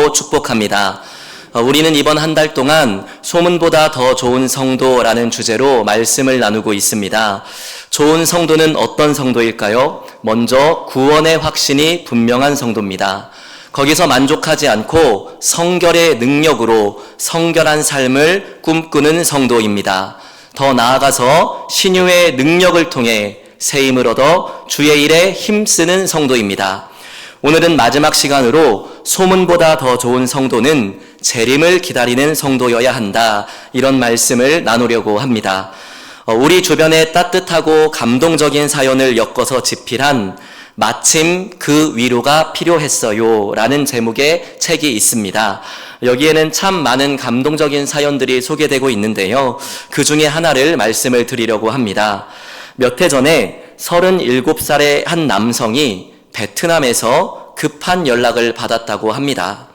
기도하고 축복합니다. 우리는 이번 한 달 동안 소문보다 더 좋은 성도라는 주제로 말씀을 나누고 있습니다. 좋은 성도는 어떤 성도일까요? 먼저 구원의 확신이 분명한 성도입니다. 거기서 만족하지 않고 성결의 능력으로 성결한 삶을 꿈꾸는 성도입니다. 더 나아가서 신유의 능력을 통해 세임을 얻어 주의 일에 힘쓰는 성도입니다. 오늘은 마지막 시간으로 소문보다 더 좋은 성도는 재림을 기다리는 성도여야 한다, 이런 말씀을 나누려고 합니다. 우리 주변에 따뜻하고 감동적인 사연을 엮어서 집필한 마침 그 위로가 필요했어요 라는 제목의 책이 있습니다. 여기에는 참 많은 감동적인 사연들이 소개되고 있는데요, 그 중에 하나를 말씀을 드리려고 합니다. 몇 해 전에 37살의 한 남성이 베트남에서 급한 연락을 받았다고 합니다.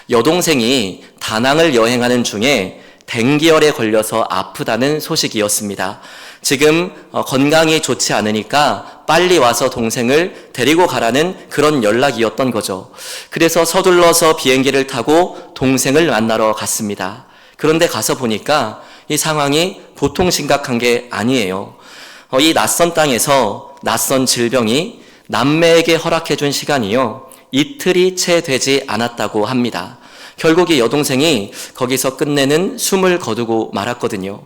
여동생이 다낭을 여행하는 중에 댕기열에 걸려서 아프다는 소식이었습니다. 지금 건강이 좋지 않으니까 빨리 와서 동생을 데리고 가라는 그런 연락이었던 거죠. 그래서 서둘러서 비행기를 타고 동생을 만나러 갔습니다. 그런데 가서 보니까 이 상황이 보통 심각한 게 아니에요. 이 낯선 땅에서 낯선 질병이 남매에게 허락해준 시간이요, 이틀이 채 되지 않았다고 합니다. 결국 이 여동생이 거기서 끝내는 숨을 거두고 말았거든요.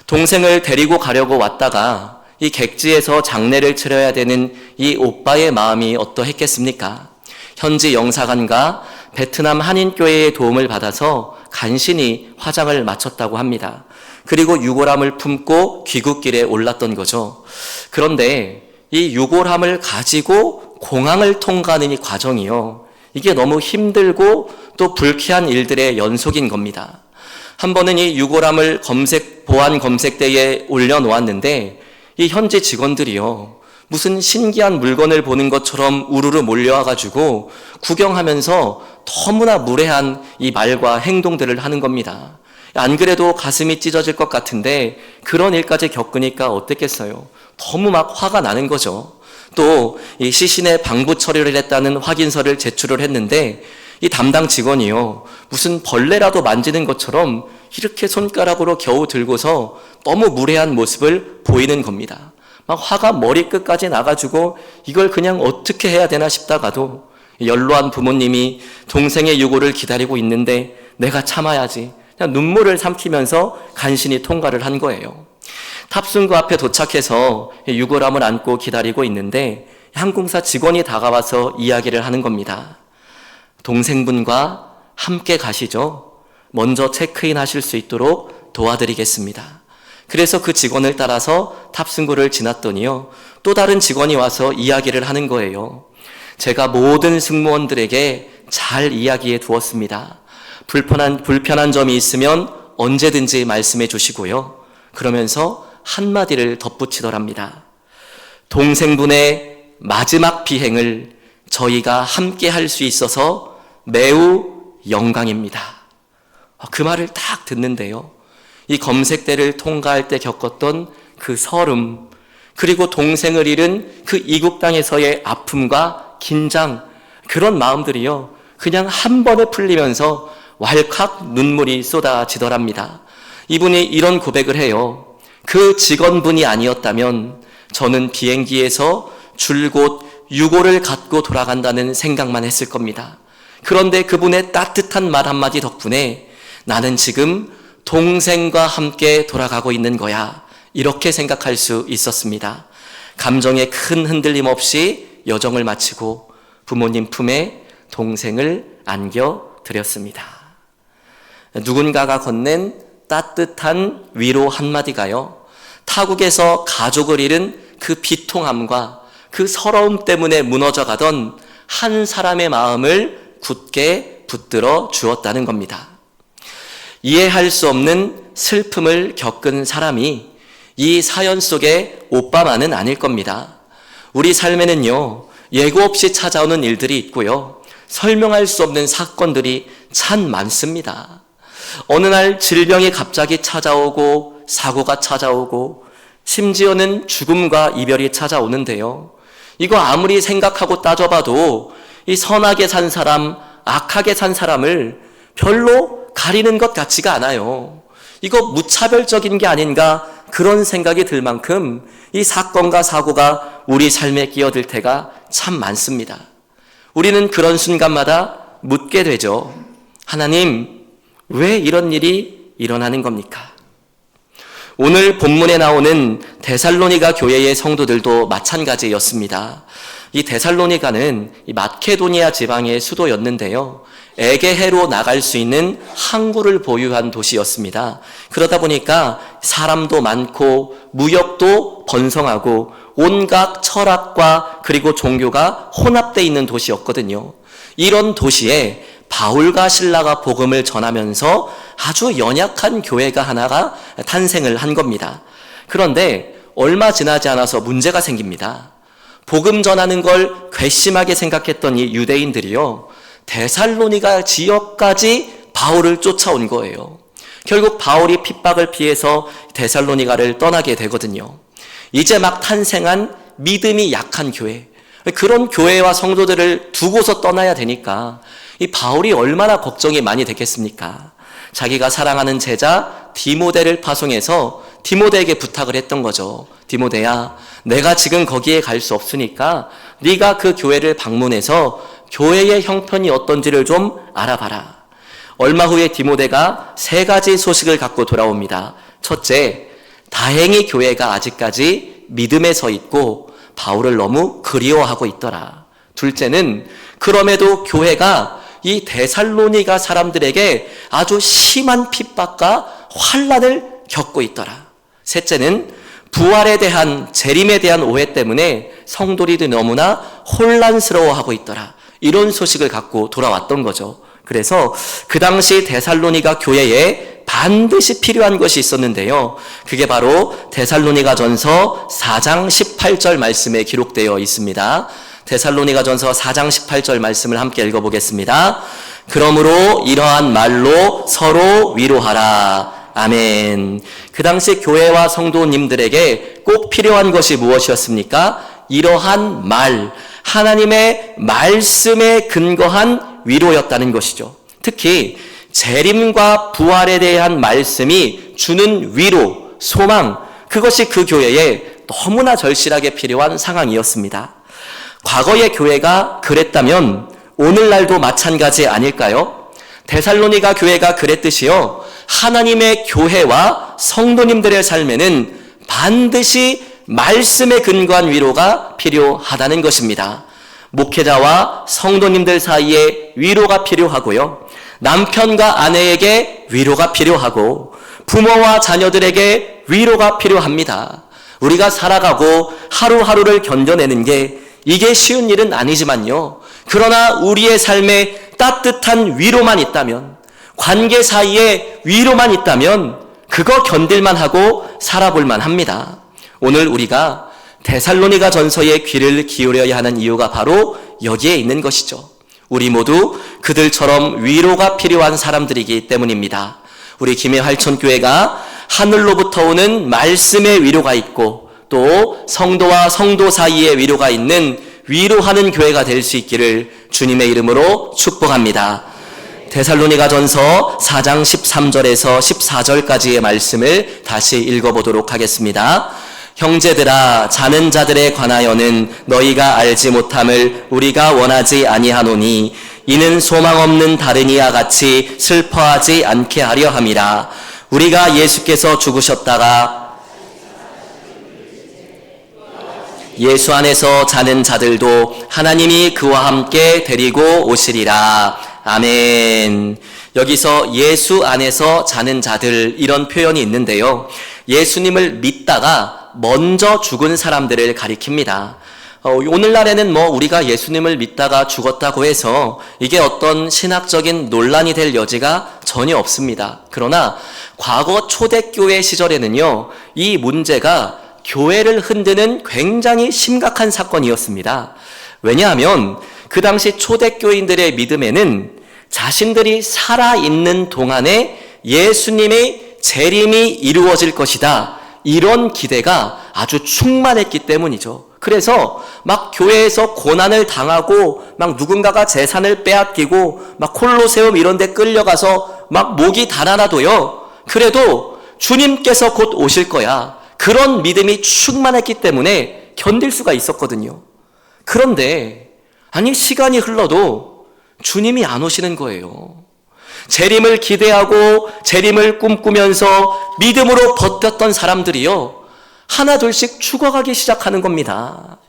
동생을 데리고 가려고 왔다가 이 객지에서 장례를 치러야 되는 이 오빠의 마음이 어떠했겠습니까? 현지 영사관과 베트남 한인교회의 도움을 받아서 간신히 화장을 마쳤다고 합니다. 그리고 유골함을 품고 귀국길에 올랐던 거죠. 그런데 이 유골함을 가지고 공항을 통과하는 이 과정이요, 이게 너무 힘들고 또 불쾌한 일들의 연속인 겁니다. 한 번은 이 유골함을 보안 검색대에 올려놓았는데 이 현지 직원들이요, 무슨 신기한 물건을 보는 것처럼 우르르 몰려와가지고 구경하면서 너무나 무례한 이 말과 행동들을 하는 겁니다. 안 그래도 가슴이 찢어질 것 같은데 그런 일까지 겪으니까 어땠겠어요? 너무 막 화가 나는 거죠. 또 이 시신의 방부 처리를 했다는 확인서를 제출을 했는데 이 담당 직원이요, 무슨 벌레라도 만지는 것처럼 이렇게 손가락으로 겨우 들고서 너무 무례한 모습을 보이는 겁니다. 막 화가 머리끝까지 나가지고 이걸 그냥 어떻게 해야 되나 싶다가도 연로한 부모님이 동생의 유골을 기다리고 있는데 내가 참아야지, 그냥 눈물을 삼키면서 간신히 통과를 한 거예요. 탑승구 앞에 도착해서 유골함을 안고 기다리고 있는데 항공사 직원이 다가와서 이야기를 하는 겁니다. 동생분과 함께 가시죠. 먼저 체크인 하실 수 있도록 도와드리겠습니다. 그래서 그 직원을 따라서 탑승구를 지났더니요, 또 다른 직원이 와서 이야기를 하는 거예요. 제가 모든 승무원들에게 잘 이야기해 두었습니다. 불편한 점이 있으면 언제든지 말씀해 주시고요. 그러면서 한마디를 덧붙이더랍니다. 동생분의 마지막 비행을 저희가 함께 할 수 있어서 매우 영광입니다. 그 말을 딱 듣는데요, 이 검색대를 통과할 때 겪었던 그 설움, 그리고 동생을 잃은 그 이국 땅에서의 아픔과 긴장, 그런 마음들이요, 그냥 한 번에 풀리면서 왈칵 눈물이 쏟아지더랍니다. 이분이 이런 고백을 해요. 그 직원분이 아니었다면 저는 비행기에서 줄곧 유골을 갖고 돌아간다는 생각만 했을 겁니다. 그런데 그분의 따뜻한 말 한마디 덕분에 나는 지금 동생과 함께 돌아가고 있는 거야, 이렇게 생각할 수 있었습니다. 감정에 큰 흔들림 없이 여정을 마치고 부모님 품에 동생을 안겨드렸습니다. 누군가가 건넨 따뜻한 위로 한마디가요, 타국에서 가족을 잃은 그 비통함과 그 서러움 때문에 무너져가던 한 사람의 마음을 굳게 붙들어 주었다는 겁니다. 이해할 수 없는 슬픔을 겪은 사람이 이 사연 속의 오빠만은 아닐 겁니다. 우리 삶에는요, 예고 없이 찾아오는 일들이 있고요, 설명할 수 없는 사건들이 참 많습니다. 어느 날 질병이 갑자기 찾아오고 사고가 찾아오고 심지어는 죽음과 이별이 찾아오는데요, 이거 아무리 생각하고 따져봐도 이 선하게 산 사람, 악하게 산 사람을 별로 가리는 것 같지가 않아요. 이거 무차별적인 게 아닌가 그런 생각이 들 만큼 이 사건과 사고가 우리 삶에 끼어들 때가 참 많습니다. 우리는 그런 순간마다 묻게 되죠. 하나님, 왜 이런 일이 일어나는 겁니까? 오늘 본문에 나오는 데살로니가 교회의 성도들도 마찬가지였습니다. 이 데살로니가는 이 마케도니아 지방의 수도였는데요. 에게해로 나갈 수 있는 항구를 보유한 도시였습니다. 그러다 보니까 사람도 많고 무역도 번성하고 온갖 철학과 그리고 종교가 혼합되어 있는 도시였거든요. 이런 도시에 바울과 실라가 복음을 전하면서 아주 연약한 교회가 하나가 탄생을 한 겁니다. 그런데 얼마 지나지 않아서 문제가 생깁니다. 복음 전하는 걸 괘씸하게 생각했던 이 유대인들이요, 데살로니가 지역까지 바울을 쫓아온 거예요. 결국 바울이 핍박을 피해서 데살로니가를 떠나게 되거든요. 이제 막 탄생한 믿음이 약한 교회, 그런 교회와 성도들을 두고서 떠나야 되니까 이 바울이 얼마나 걱정이 많이 됐겠습니까? 자기가 사랑하는 제자 디모데를 파송해서 디모데에게 부탁을 했던 거죠. 디모데야, 내가 지금 거기에 갈 수 없으니까 네가 그 교회를 방문해서 교회의 형편이 어떤지를 좀 알아봐라. 얼마 후에 디모데가 3가지 소식을 갖고 돌아옵니다. 첫째, 다행히 교회가 아직까지 믿음에 서 있고 바울을 너무 그리워하고 있더라. 둘째는 그럼에도 교회가 이 데살로니가 사람들에게 아주 심한 핍박과 환난을 겪고 있더라. 셋째는 부활에 대한, 재림에 대한 오해 때문에 성도들이 너무나 혼란스러워하고 있더라. 이런 소식을 갖고 돌아왔던 거죠. 그래서 그 당시 데살로니가 교회에 반드시 필요한 것이 있었는데요. 그게 바로 데살로니가 전서 4장 18절 말씀에 기록되어 있습니다. 데살로니가 전서 4장 18절 말씀을 함께 읽어보겠습니다. 그러므로 이러한 말로 서로 위로하라. 아멘. 그 당시 교회와 성도님들에게 꼭 필요한 것이 무엇이었습니까? 이러한 말, 하나님의 말씀에 근거한 위로였다는 것이죠. 특히 재림과 부활에 대한 말씀이 주는 위로, 소망, 그것이 그 교회에 너무나 절실하게 필요한 상황이었습니다. 과거의 교회가 그랬다면 오늘날도 마찬가지 아닐까요? 데살로니가 교회가 그랬듯이요, 하나님의 교회와 성도님들의 삶에는 반드시 말씀에 근거한 위로가 필요하다는 것입니다. 목회자와 성도님들 사이에 위로가 필요하고요, 남편과 아내에게 위로가 필요하고 부모와 자녀들에게 위로가 필요합니다. 우리가 살아가고 하루하루를 견뎌내는 게 이게 쉬운 일은 아니지만요, 그러나 우리의 삶에 따뜻한 위로만 있다면, 관계 사이에 위로만 있다면 그거 견딜만 하고 살아볼만 합니다. 오늘 우리가 데살로니가 전서에 귀를 기울여야 하는 이유가 바로 여기에 있는 것이죠. 우리 모두 그들처럼 위로가 필요한 사람들이기 때문입니다. 우리 김해 활천교회가 하늘로부터 오는 말씀의 위로가 있고 또 성도와 성도 사이에 위로가 있는 위로하는 교회가 될 수 있기를 주님의 이름으로 축복합니다. 데살로니가 전서 4장 13절에서 14절까지의 말씀을 다시 읽어보도록 하겠습니다. 형제들아, 자는 자들에 관하여는 너희가 알지 못함을 우리가 원하지 아니하노니 이는 소망 없는 다른 이와 같이 슬퍼하지 않게 하려 함이라. 우리가 예수께서 죽으셨다가 예수 안에서 자는 자들도 하나님이 그와 함께 데리고 오시리라. 아멘. 여기서 예수 안에서 자는 자들, 이런 표현이 있는데요, 예수님을 믿다가 먼저 죽은 사람들을 가리킵니다. 오늘날에는 우리가 예수님을 믿다가 죽었다고 해서 이게 어떤 신학적인 논란이 될 여지가 전혀 없습니다. 그러나 과거 초대교회 시절에는요, 이 문제가 교회를 흔드는 굉장히 심각한 사건이었습니다. 왜냐하면 그 당시 초대교인들의 믿음에는 자신들이 살아있는 동안에 예수님의 재림이 이루어질 것이다, 이런 기대가 아주 충만했기 때문이죠. 그래서 막 교회에서 고난을 당하고 막 누군가가 재산을 빼앗기고 막 콜로세움 이런 데 끌려가서 막 목이 달아나도요. 그래도 주님께서 곧 오실 거야. 그런 믿음이 충만했기 때문에 견딜 수가 있었거든요. 그런데 아니 시간이 흘러도 주님이 안 오시는 거예요. 재림을 기대하고 재림을 꿈꾸면서 믿음으로 버텼던 사람들이요. 하나 둘씩 죽어가기 시작하는 겁니다.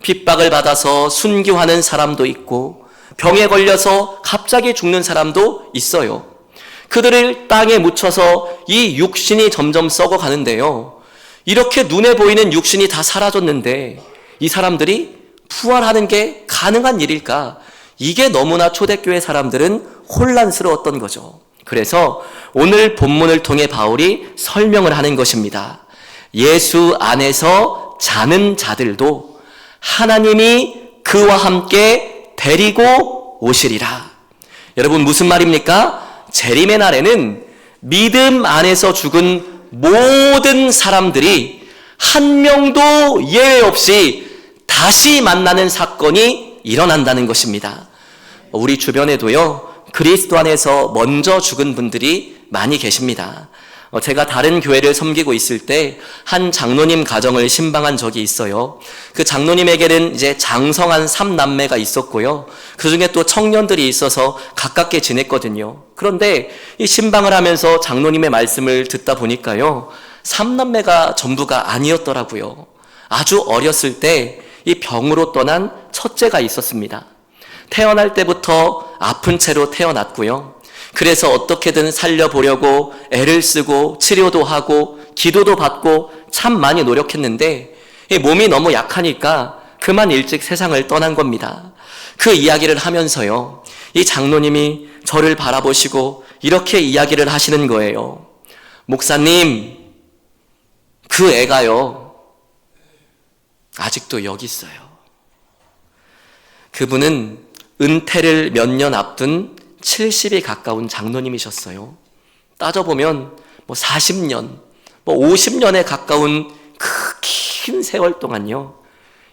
핍박을 받아서 순교하는 사람도 있고 병에 걸려서 갑자기 죽는 사람도 있어요. 그들을 땅에 묻혀서 이 육신이 점점 썩어가는데요. 이렇게 눈에 보이는 육신이 다 사라졌는데 이 사람들이 부활하는 게 가능한 일일까? 이게 너무나 초대교회 사람들은 혼란스러웠던 거죠. 그래서 오늘 본문을 통해 바울이 설명을 하는 것입니다. 예수 안에서 자는 자들도 하나님이 그와 함께 데리고 오시리라. 여러분 무슨 말입니까? 재림의 날에는 믿음 안에서 죽은 모든 사람들이 한 명도 예외 없이 다시 만나는 사건이 일어난다는 것입니다. 우리 주변에도요, 그리스도 안에서 먼저 죽은 분들이 많이 계십니다. 제가 다른 교회를 섬기고 있을 때 한 장로님 가정을 신방한 적이 있어요. 그 장로님에게는 이제 장성한 3남매가 있었고요. 그 중에 또 청년들이 있어서 가깝게 지냈거든요. 그런데 이 신방을 하면서 장로님의 말씀을 듣다 보니까요, 3남매가 전부가 아니었더라고요. 아주 어렸을 때 이 병으로 떠난 첫째가 있었습니다. 태어날 때부터 아픈 채로 태어났고요. 그래서 어떻게든 살려보려고 애를 쓰고 치료도 하고 기도도 받고 참 많이 노력했는데 몸이 너무 약하니까 그만 일찍 세상을 떠난 겁니다. 그 이야기를 하면서요, 이 장로님이 저를 바라보시고 이렇게 이야기를 하시는 거예요. 목사님, 그 애가요, 아직도 여기 있어요. 그분은 은퇴를 몇 년 앞둔 70이 가까운 장로님이셨어요. 따져보면 40년, 50년에 가까운 그 긴 세월 동안요,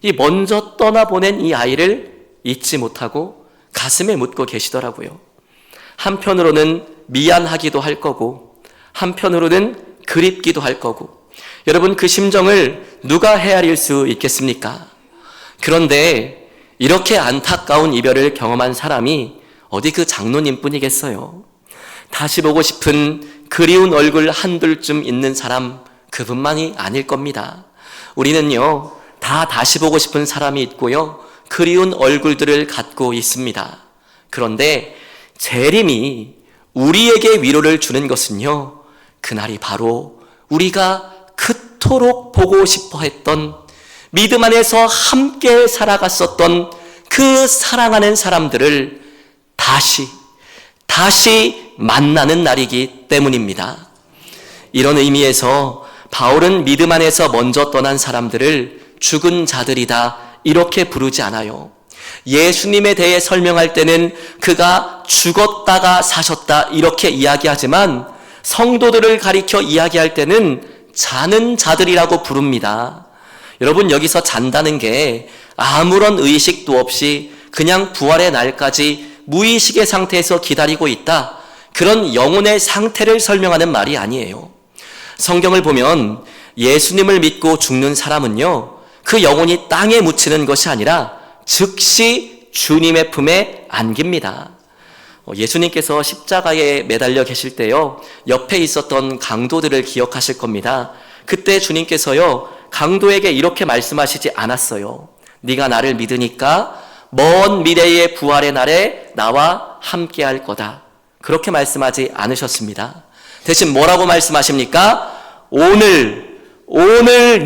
이 먼저 떠나보낸 이 아이를 잊지 못하고 가슴에 묻고 계시더라고요. 한편으로는 미안하기도 할 거고 한편으로는 그립기도 할 거고, 여러분 그 심정을 누가 헤아릴 수 있겠습니까? 그런데 이렇게 안타까운 이별을 경험한 사람이 어디 그 장로님 뿐이겠어요. 다시 보고 싶은 그리운 얼굴 한둘쯤 있는 사람, 그분만이 아닐 겁니다. 우리는요, 다 다시 보고 싶은 사람이 있고요, 그리운 얼굴들을 갖고 있습니다. 그런데 재림이 우리에게 위로를 주는 것은요, 그날이 바로 우리가 그토록 보고 싶어 했던, 믿음 안에서 함께 살아갔었던 그 사랑하는 사람들을 다시 만나는 날이기 때문입니다. 이런 의미에서 바울은 믿음 안에서 먼저 떠난 사람들을 죽은 자들이다 이렇게 부르지 않아요. 예수님에 대해 설명할 때는 그가 죽었다가 사셨다 이렇게 이야기하지만 성도들을 가리켜 이야기할 때는 자는 자들이라고 부릅니다. 여러분 여기서 잔다는 게 아무런 의식도 없이 그냥 부활의 날까지 무의식의 상태에서 기다리고 있다, 그런 영혼의 상태를 설명하는 말이 아니에요. 성경을 보면 예수님을 믿고 죽는 사람은요, 그 영혼이 땅에 묻히는 것이 아니라 즉시 주님의 품에 안깁니다. 예수님께서 십자가에 매달려 계실 때요, 옆에 있었던 강도들을 기억하실 겁니다. 그때 주님께서요, 강도에게 이렇게 말씀하시지 않았어요. 네가 나를 믿으니까 먼 미래의 부활의 날에 나와 함께 할 거다, 그렇게 말씀하지 않으셨습니다. 대신 뭐라고 말씀하십니까? 오늘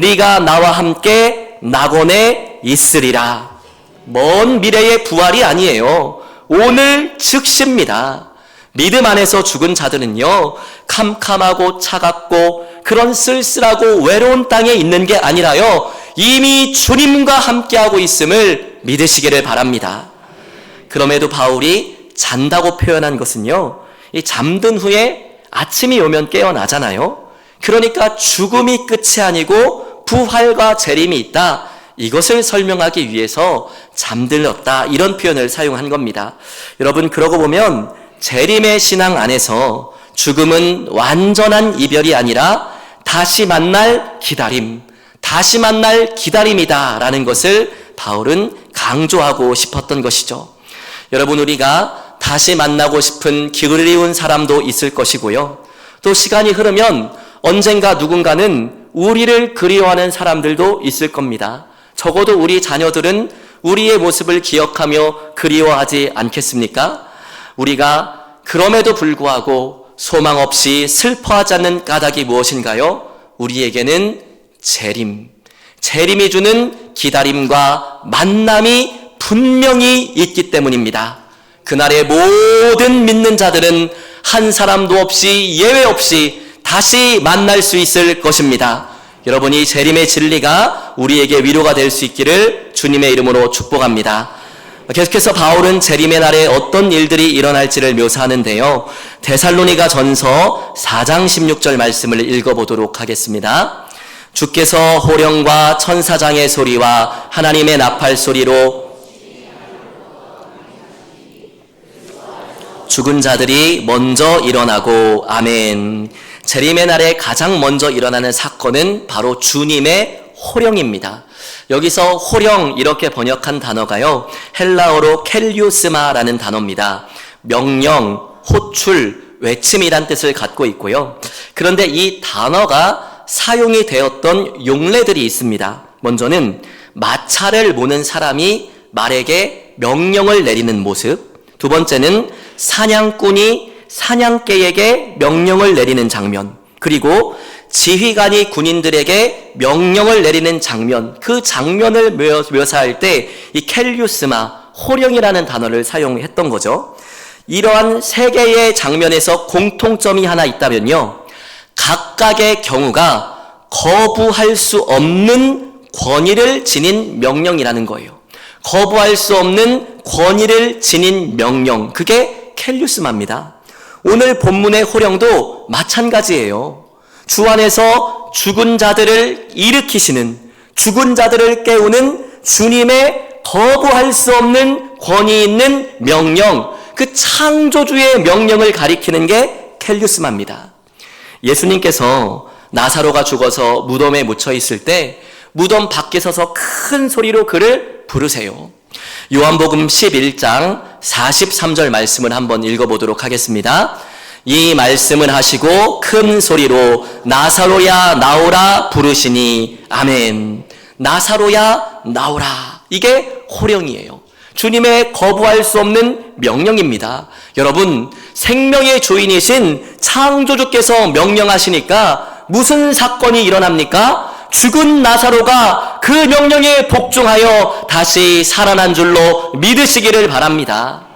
네가 나와 함께 낙원에 있으리라. 먼 미래의 부활이 아니에요. 오늘 즉시입니다. 믿음 안에서 죽은 자들은요, 캄캄하고 차갑고 그런 쓸쓸하고 외로운 땅에 있는 게 아니라요, 이미 주님과 함께하고 있음을 믿으시기를 바랍니다. 그럼에도 바울이 잔다고 표현한 것은요, 이 잠든 후에 아침이 오면 깨어나잖아요. 그러니까 죽음이 끝이 아니고 부활과 재림이 있다, 이것을 설명하기 위해서 잠들었다, 이런 표현을 사용한 겁니다. 여러분, 그러고 보면 재림의 신앙 안에서 죽음은 완전한 이별이 아니라 다시 만날 기다림, 다시 만날 기다림이다 라는 것을 바울은 강조하고 싶었던 것이죠. 여러분, 우리가 다시 만나고 싶은 그리운 사람도 있을 것이고요. 또 시간이 흐르면 언젠가 누군가는 우리를 그리워하는 사람들도 있을 겁니다. 적어도 우리 자녀들은 우리의 모습을 기억하며 그리워하지 않겠습니까? 우리가 그럼에도 불구하고 소망 없이 슬퍼하지 않는 까닭이 무엇인가요? 우리에게는 재림이 주는 기다림과 만남이 분명히 있기 때문입니다. 그날의 모든 믿는 자들은 한 사람도 없이, 예외 없이 다시 만날 수 있을 것입니다. 여러분이 재림의 진리가 우리에게 위로가 될 수 있기를 주님의 이름으로 축복합니다. 계속해서 바울은 재림의 날에 어떤 일들이 일어날지를 묘사하는데요. 데살로니가 전서 4장 16절 말씀을 읽어보도록 하겠습니다. 주께서 호령과 천사장의 소리와 하나님의 나팔 소리로 죽은 자들이 먼저 일어나고, 아멘. 재림의 날에 가장 먼저 일어나는 사건은 바로 주님의 호령입니다. 여기서 호령, 이렇게 번역한 단어가요, 헬라어로 켈리오스마라는 단어입니다. 명령, 호출, 외침이란 뜻을 갖고 있고요. 그런데 이 단어가 사용이 되었던 용례들이 있습니다. 먼저는 마차를 모는 사람이 말에게 명령을 내리는 모습, 두 번째는 사냥꾼이 사냥개에게 명령을 내리는 장면, 그리고 지휘관이 군인들에게 명령을 내리는 장면, 그 장면을 묘사할 때 이 켈리우스마, 호령이라는 단어를 사용했던 거죠. 이러한 세 개의 장면에서 공통점이 하나 있다면요, 각각의 경우가 거부할 수 없는 권위를 지닌 명령이라는 거예요. 거부할 수 없는 권위를 지닌 명령, 그게 켈리우스마입니다. 오늘 본문의 호령도 마찬가지예요. 주 안에서 죽은 자들을 일으키시는, 죽은 자들을 깨우는 주님의 거부할 수 없는 권위 있는 명령, 그 창조주의 명령을 가리키는 게 켈리우스마입니다. 예수님께서 나사로가 죽어서 무덤에 묻혀 있을 때 무덤 밖에 서서 큰 소리로 그를 부르세요. 요한복음 11장 43절 말씀을 한번 읽어보도록 하겠습니다. 이 말씀을 하시고 큰 소리로 나사로야 나오라 부르시니, 아멘. 나사로야 나오라, 이게 호령이에요. 주님의 거부할 수 없는 명령입니다. 여러분, 생명의 주인이신 창조주께서 명령하시니까 무슨 사건이 일어납니까? 죽은 나사로가 그 명령에 복종하여 다시 살아난 줄로 믿으시기를 바랍니다.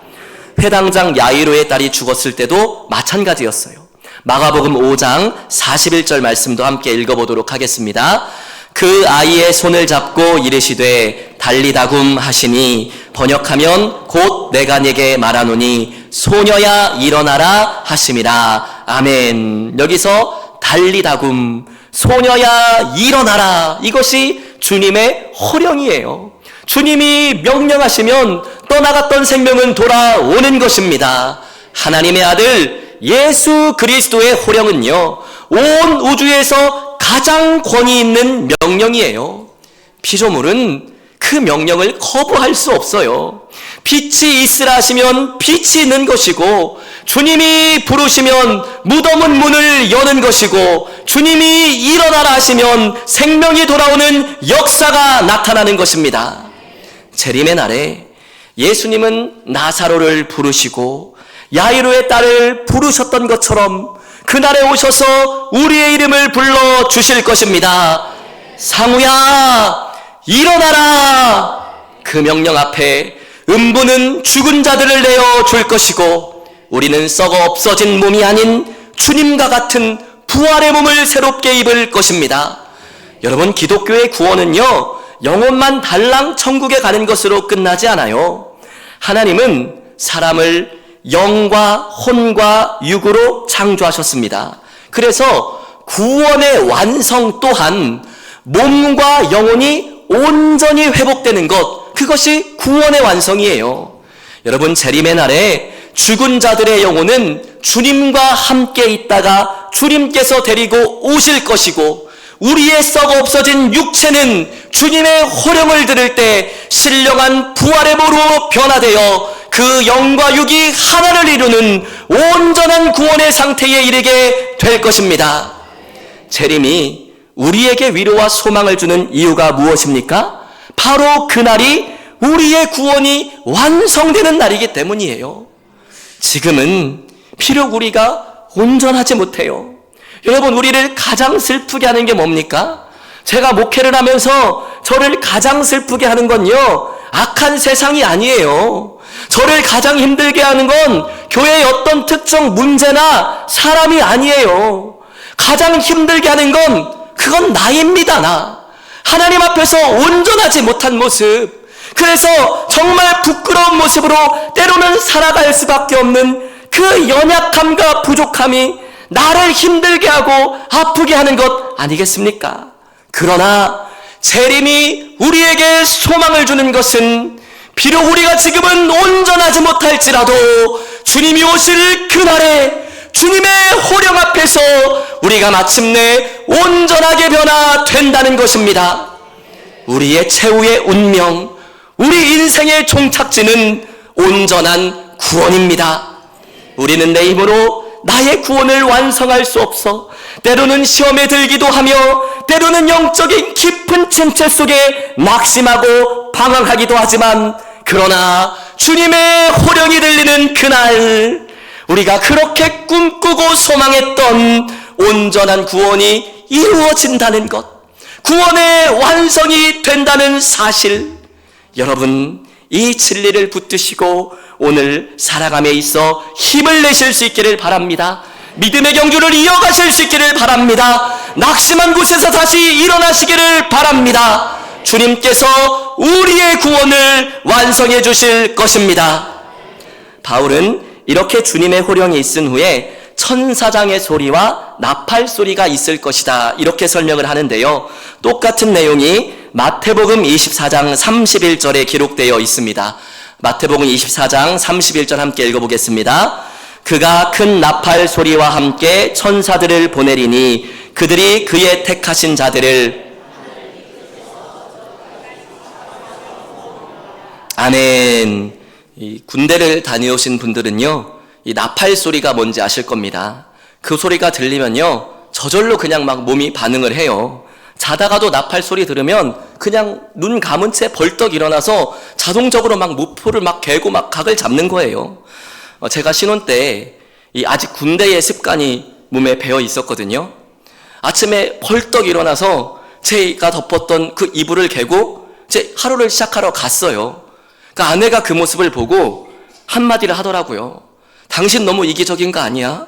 회당장 야이로의 딸이 죽었을 때도 마찬가지였어요. 마가복음 5장 41절 말씀도 함께 읽어보도록 하겠습니다. 그 아이의 손을 잡고 이르시되 달리다굼 하시니, 번역하면 곧 내가 네게 말하노니 소녀야 일어나라 하심이라, 아멘. 여기서 달리다굼, 소녀야 일어나라, 이것이 주님의 호령이에요. 주님이 명령하시면 떠나갔던 생명은 돌아오는 것입니다. 하나님의 아들 예수 그리스도의 호령은요, 온 우주에서 가장 권위 있는 명령이에요. 피조물은 그 명령을 거부할 수 없어요. 빛이 있으라 하시면 빛이 있는 것이고, 주님이 부르시면 무덤은 문을 여는 것이고, 주님이 일어나라 하시면 생명이 돌아오는 역사가 나타나는 것입니다. 재림의 날에 예수님은 나사로를 부르시고 야이로의 딸을 부르셨던 것처럼 그날에 오셔서 우리의 이름을 불러 주실 것입니다. 상우야 일어나라. 그 명령 앞에 음부는 죽은 자들을 내어 줄 것이고, 우리는 썩어 없어진 몸이 아닌 주님과 같은 부활의 몸을 새롭게 입을 것입니다. 여러분, 기독교의 구원은요, 영혼만 달랑 천국에 가는 것으로 끝나지 않아요. 하나님은 사람을 영과 혼과 육으로 창조하셨습니다. 그래서 구원의 완성 또한 몸과 영혼이 온전히 회복되는 것, 그것이 구원의 완성이에요. 여러분, 재림의 날에 죽은 자들의 영혼은 주님과 함께 있다가 주님께서 데리고 오실 것이고, 우리의 썩어 없어진 육체는 주님의 호령을 들을 때 신령한 부활의 모로 변화되어 그 영과 육이 하나를 이루는 온전한 구원의 상태에 이르게 될 것입니다. 재림이 우리에게 위로와 소망을 주는 이유가 무엇입니까? 바로 그날이 우리의 구원이 완성되는 날이기 때문이에요. 지금은 비록 우리가 온전하지 못해요. 여러분, 우리를 가장 슬프게 하는 게 뭡니까? 제가 목회를 하면서 저를 가장 슬프게 하는 건요, 악한 세상이 아니에요. 저를 가장 힘들게 하는 건 교회의 어떤 특정 문제나 사람이 아니에요. 가장 힘들게 하는 건 그건 나입니다, 나. 하나님 앞에서 온전하지 못한 모습. 그래서 정말 부끄러운 모습으로 때로는 살아갈 수밖에 없는 그 연약함과 부족함이 나를 힘들게 하고 아프게 하는 것 아니겠습니까? 그러나 재림이 우리에게 소망을 주는 것은 비록 우리가 지금은 온전하지 못할지라도 주님이 오실 그날에 주님의 호령 앞에서 우리가 마침내 온전하게 변화된다는 것입니다. 우리의 최후의 운명, 우리 인생의 종착지는 온전한 구원입니다. 우리는 내 힘으로 나의 구원을 완성할 수 없어 때로는 시험에 들기도 하며 때로는 영적인 깊은 침체 속에 낙심하고 방황하기도 하지만, 그러나 주님의 호령이 들리는 그날 우리가 그렇게 꿈꾸고 소망했던 온전한 구원이 이루어진다는 것, 구원의 완성이 된다는 사실, 여러분 이 진리를 붙드시고 오늘 살아감에 있어 힘을 내실 수 있기를 바랍니다. 믿음의 경주를 이어가실 수 있기를 바랍니다. 낙심한 곳에서 다시 일어나시기를 바랍니다. 주님께서 우리의 구원을 완성해 주실 것입니다. 바울은 이렇게 주님의 호령이 있은 후에 천사장의 소리와 나팔 소리가 있을 것이다, 이렇게 설명을 하는데요. 똑같은 내용이 마태복음 24장 31절에 기록되어 있습니다. 마태복음 24장 31절 함께 읽어보겠습니다. 그가 큰 나팔 소리와 함께 천사들을 보내리니 그들이 그의 택하신 자들을 아멘. 이 군대를 다녀오신 분들은요, 이 나팔 소리가 뭔지 아실 겁니다. 그 소리가 들리면요, 저절로 그냥 막 몸이 반응을 해요. 자다가도 나팔 소리 들으면 그냥 눈 감은 채 벌떡 일어나서 자동적으로 막 무포를 막 개고 막 각을 잡는 거예요. 제가 신혼 때 이 아직 군대의 습관이 몸에 배어 있었거든요. 아침에 벌떡 일어나서 제가 덮었던 그 이불을 개고 제 하루를 시작하러 갔어요. 그러니까 아내가 그 모습을 보고 한마디를 하더라고요. 당신 너무 이기적인 거 아니야?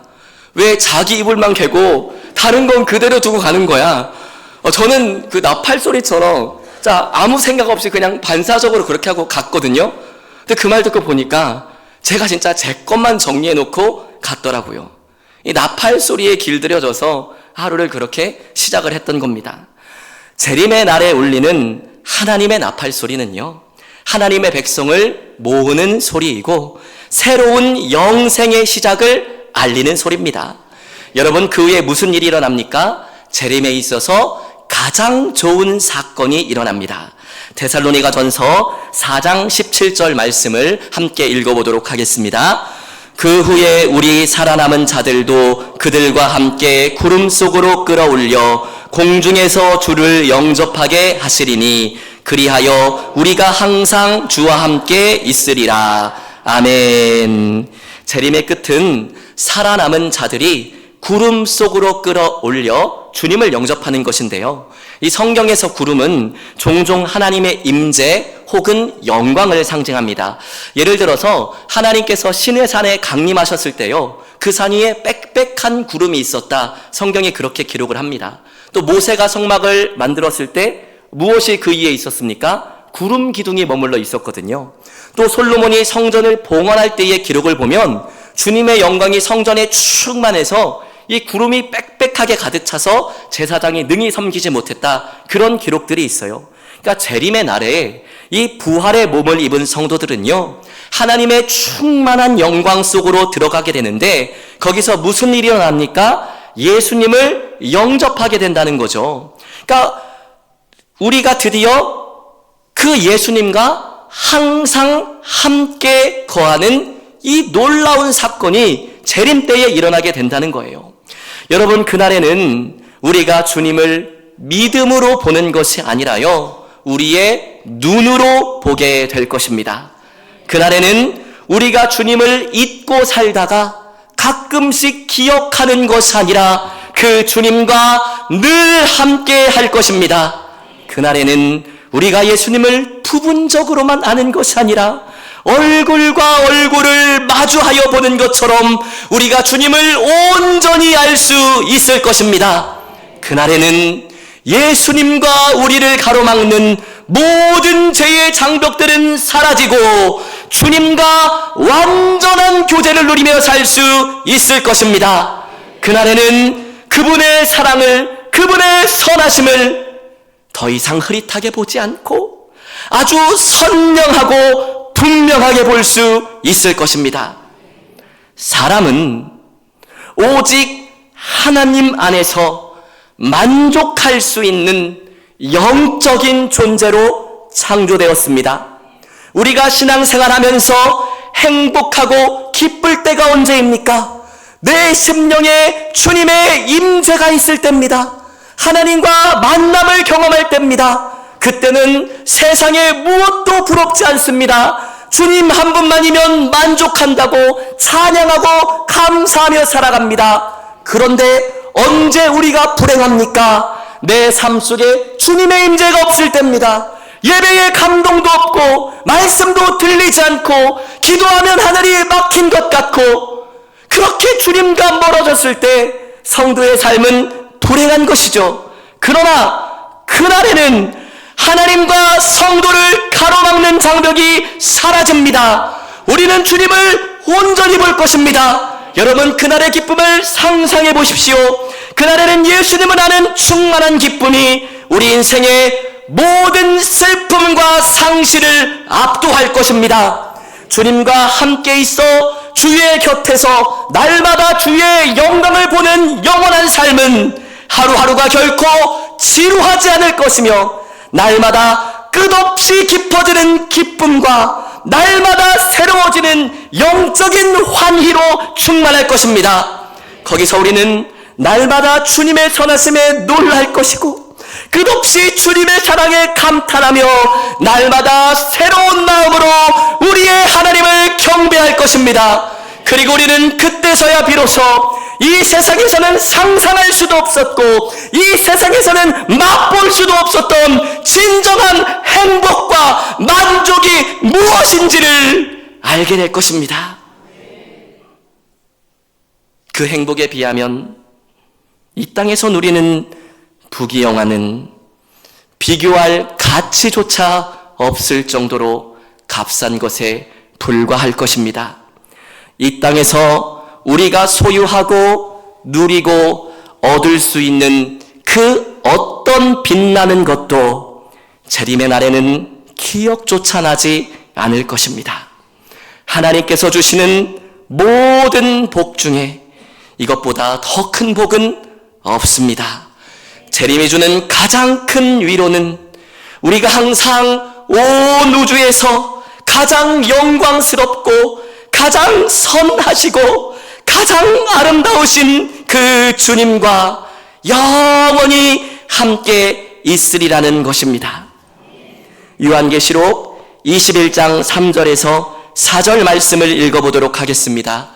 왜 자기 이불만 개고 다른 건 그대로 두고 가는 거야? 저는 그 나팔 소리처럼 아무 생각 없이 그냥 반사적으로 그렇게 하고 갔거든요. 근데 그 말 듣고 보니까 제가 진짜 제 것만 정리해 놓고 갔더라고요. 이 나팔 소리에 길들여져서 하루를 그렇게 시작을 했던 겁니다. 재림의 날에 울리는 하나님의 나팔 소리는요, 하나님의 백성을 모으는 소리이고 새로운 영생의 시작을 알리는 소리입니다. 여러분, 그 후에 무슨 일이 일어납니까? 재림에 있어서 가장 좋은 사건이 일어납니다. 데살로니가 전서 4장 17절 말씀을 함께 읽어보도록 하겠습니다. 그 후에 우리 살아남은 자들도 그들과 함께 구름 속으로 끌어올려 공중에서 주를 영접하게 하시리니 그리하여 우리가 항상 주와 함께 있으리라. 아멘. 재림의 끝은 살아남은 자들이 구름 속으로 끌어올려 주님을 영접하는 것인데요. 이 성경에서 구름은 종종 하나님의 임재 혹은 영광을 상징합니다. 예를 들어서 하나님께서 시내산에 강림하셨을 때요, 그 산 위에 빽빽한 구름이 있었다, 성경에 그렇게 기록을 합니다. 또 모세가 성막을 만들었을 때 무엇이 그 위에 있었습니까? 구름 기둥이 머물러 있었거든요. 또 솔로몬이 성전을 봉헌할 때의 기록을 보면 주님의 영광이 성전에 충만해서 이 구름이 빽빽하게 가득 차서 제사장이 능히 섬기지 못했다, 그런 기록들이 있어요. 그러니까 재림의 날에 이 부활의 몸을 입은 성도들은요, 하나님의 충만한 영광 속으로 들어가게 되는데, 거기서 무슨 일이 일어납니까? 예수님을 영접하게 된다는 거죠. 그러니까 우리가 드디어 그 예수님과 항상 함께 거하는 이 놀라운 사건이 재림 때에 일어나게 된다는 거예요. 여러분, 그날에는 우리가 주님을 믿음으로 보는 것이 아니라요, 우리의 눈으로 보게 될 것입니다. 그날에는 우리가 주님을 잊고 살다가 가끔씩 기억하는 것이 아니라 그 주님과 늘 함께 할 것입니다. 그날에는 우리가 예수님을 부분적으로만 아는 것이 아니라 얼굴과 얼굴을 마주하여 보는 것처럼 우리가 주님을 온전히 알 수 있을 것입니다. 그날에는 예수님과 우리를 가로막는 모든 죄의 장벽들은 사라지고 주님과 완전한 교제를 누리며 살 수 있을 것입니다. 그날에는 그분의 사랑을, 그분의 선하심을 더 이상 흐릿하게 보지 않고 아주 선명하고 분명하게 볼 수 있을 것입니다. 사람은 오직 하나님 안에서 만족할 수 있는 영적인 존재로 창조되었습니다. 우리가 신앙생활하면서 행복하고 기쁠 때가 언제입니까? 내 심령에 주님의 임재가 있을 때입니다. 하나님과 만남을 경험할 때입니다. 그때는 세상에 무엇도 부럽지 않습니다. 주님 한 분만이면 만족한다고 찬양하고 감사하며 살아갑니다. 그런데 언제 우리가 불행합니까? 내 삶 속에 주님의 임재가 없을 때입니다. 예배에 감동도 없고 말씀도 들리지 않고 기도하면 하늘이 막힌 것 같고, 그렇게 주님과 멀어졌을 때 성도의 삶은 불행한 것이죠. 그러나 그날에는 하나님과 성도를 가로막는 장벽이 사라집니다. 우리는 주님을 온전히 볼 것입니다. 여러분, 그날의 기쁨을 상상해 보십시오. 그날에는 예수님을 아는 충만한 기쁨이 우리 인생의 모든 슬픔과 상실을 압도할 것입니다. 주님과 함께 있어 주의 곁에서 날마다 주의 영광을 보는 영원한 삶은 하루하루가 결코 지루하지 않을 것이며, 날마다 끝없이 깊어지는 기쁨과 날마다 새로워지는 영적인 환희로 충만할 것입니다. 거기서 우리는 날마다 주님의 선하심에 놀랄 것이고, 끝없이 주님의 사랑에 감탄하며 날마다 새로운 마음으로 우리의 하나님을 경배할 것입니다. 그리고 우리는 그때서야 비로소 이 세상에서는 상상할 수도 없었고 이 세상에서는 맛볼 수도 없었던 진정한 행복과 만족이 무엇인지를 알게 될 것입니다. 그 행복에 비하면 이 땅에서 누리는 부귀영화는 비교할 가치조차 없을 정도로 값싼 것에 불과할 것입니다. 이 땅에서 우리가 소유하고 누리고 얻을 수 있는 그 어떤 빛나는 것도 재림의 날에는 기억조차 나지 않을 것입니다. 하나님께서 주시는 모든 복 중에 이것보다 더 큰 복은 없습니다. 재림이 주는 가장 큰 위로는 우리가 항상 온 우주에서 가장 영광스럽고 가장 선하시고 가장 아름다우신 그 주님과 영원히 함께 있으리라는 것입니다. 요한계시록 21장 3절에서 4절 말씀을 읽어보도록 하겠습니다.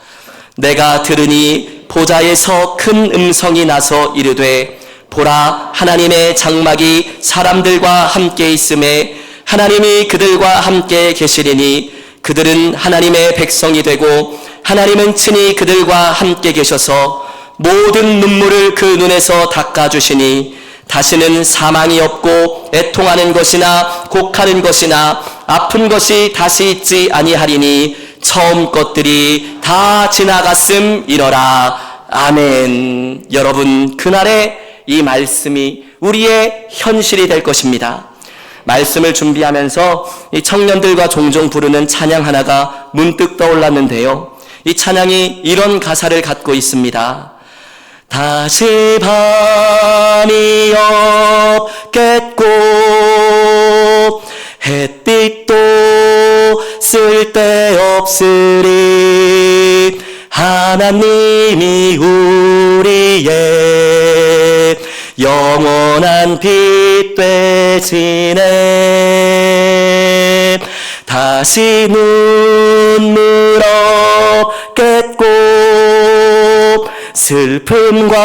내가 들으니 보좌에서 큰 음성이 나서 이르되 보라, 하나님의 장막이 사람들과 함께 있음에 하나님이 그들과 함께 계시리니 그들은 하나님의 백성이 되고 하나님은 친히 그들과 함께 계셔서 모든 눈물을 그 눈에서 닦아주시니 다시는 사망이 없고 애통하는 것이나 곡하는 것이나 아픈 것이 다시 있지 아니하리니 처음 것들이 다 지나갔음이러라. 아멘. 여러분, 그날에 이 말씀이 우리의 현실이 될 것입니다. 말씀을 준비하면서 이 청년들과 종종 부르는 찬양 하나가 문득 떠올랐는데요. 이 찬양이 이런 가사를 갖고 있습니다. 다시 밤이 없겠고 햇빛도 쓸데없으리 하나님이 우리의 영원한 빛 되시네. 다시 눈물 없겠고 슬픔과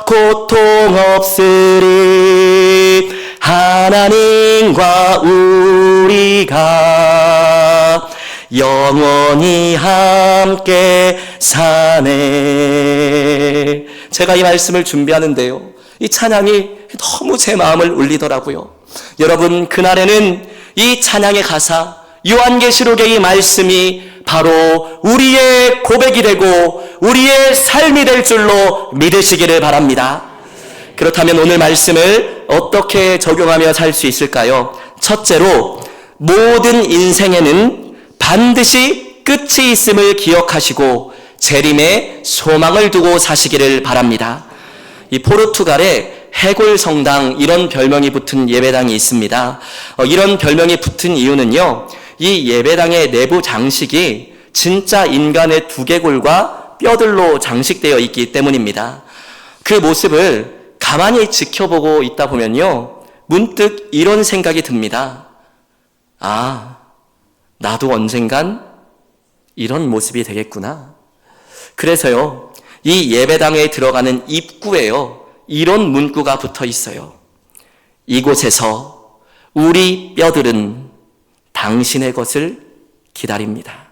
고통 없으리 하나님과 우리가 영원히 함께 사네. 제가 이 말씀을 준비하는데요, 이 찬양이 너무 제 마음을 울리더라고요. 여러분, 그날에는 이 찬양의 가사, 요한계시록의 이 말씀이 바로 우리의 고백이 되고 우리의 삶이 될 줄로 믿으시기를 바랍니다. 그렇다면 오늘 말씀을 어떻게 적용하며 살 수 있을까요? 첫째로, 모든 인생에는 반드시 끝이 있음을 기억하시고 재림에 소망을 두고 사시기를 바랍니다. 이 포르투갈에 해골 성당, 이런 별명이 붙은 예배당이 있습니다. 이런 별명이 붙은 이유는요, 이 예배당의 내부 장식이 진짜 인간의 두개골과 뼈들로 장식되어 있기 때문입니다. 그 모습을 가만히 지켜보고 있다 보면요, 문득 이런 생각이 듭니다. 아, 나도 언젠간 이런 모습이 되겠구나. 그래서요, 이 예배당에 들어가는 입구에요, 이런 문구가 붙어 있어요. 이곳에서 우리 뼈들은 당신의 것을 기다립니다.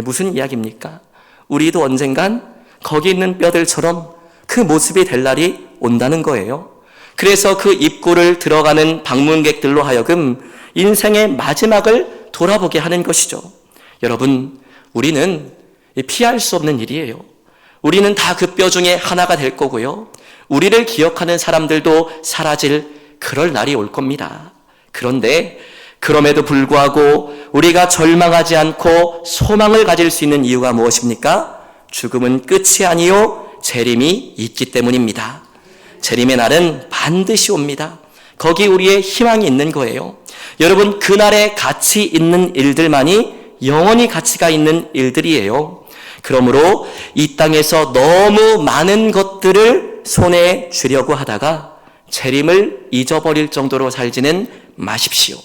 무슨 이야기입니까? 우리도 언젠간 거기 있는 뼈들처럼 그 모습이 될 날이 온다는 거예요. 그래서 그 입구를 들어가는 방문객들로 하여금 인생의 마지막을 돌아보게 하는 것이죠. 여러분, 우리는 피할 수 없는 일이에요. 우리는 다 그 뼈 중에 하나가 될 거고요, 우리를 기억하는 사람들도 사라질 그럴 날이 올 겁니다. 그런데 그럼에도 불구하고 우리가 절망하지 않고 소망을 가질 수 있는 이유가 무엇입니까? 죽음은 끝이 아니요 재림이 있기 때문입니다. 재림의 날은 반드시 옵니다. 거기 우리의 희망이 있는 거예요. 여러분, 그날에 가치 있는 일들만이 영원히 가치가 있는 일들이에요. 그러므로 이 땅에서 너무 많은 것들을 손에 쥐려고 하다가 재림을 잊어버릴 정도로 살지는 마십시오.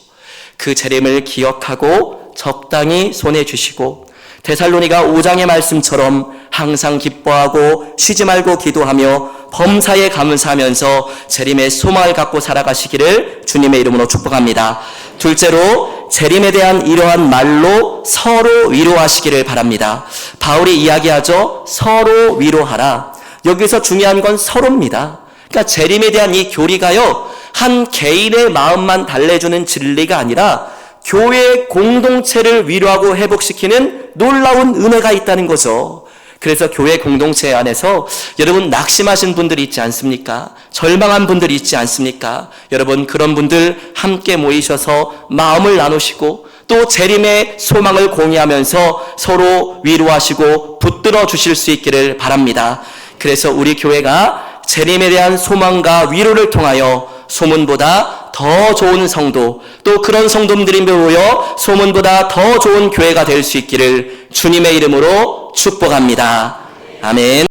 그 재림을 기억하고 적당히 손에 쥐시고 데살로니가 5장의 말씀처럼 항상 기뻐하고 쉬지 말고 기도하며 범사에 감사하면서 재림의 소망을 갖고 살아가시기를 주님의 이름으로 축복합니다. 둘째로, 재림에 대한 이러한 말로 서로 위로하시기를 바랍니다. 바울이 이야기하죠. 서로 위로하라. 여기서 중요한 건 서로입니다. 그러니까 재림에 대한 이 교리가요, 한 개인의 마음만 달래주는 진리가 아니라 교회의 공동체를 위로하고 회복시키는 놀라운 은혜가 있다는 거죠. 그래서 교회 공동체 안에서 여러분, 낙심하신 분들이 있지 않습니까? 절망한 분들이 있지 않습니까? 여러분, 그런 분들 함께 모이셔서 마음을 나누시고 또 재림의 소망을 공유하면서 서로 위로하시고 붙들어 주실 수 있기를 바랍니다. 그래서 우리 교회가 재림에 대한 소망과 위로를 통하여 소문보다 더 좋은 성도, 또 그런 성도들이 모여 소문보다 더 좋은 교회가 될 수 있기를 주님의 이름으로 축복합니다. 아멘.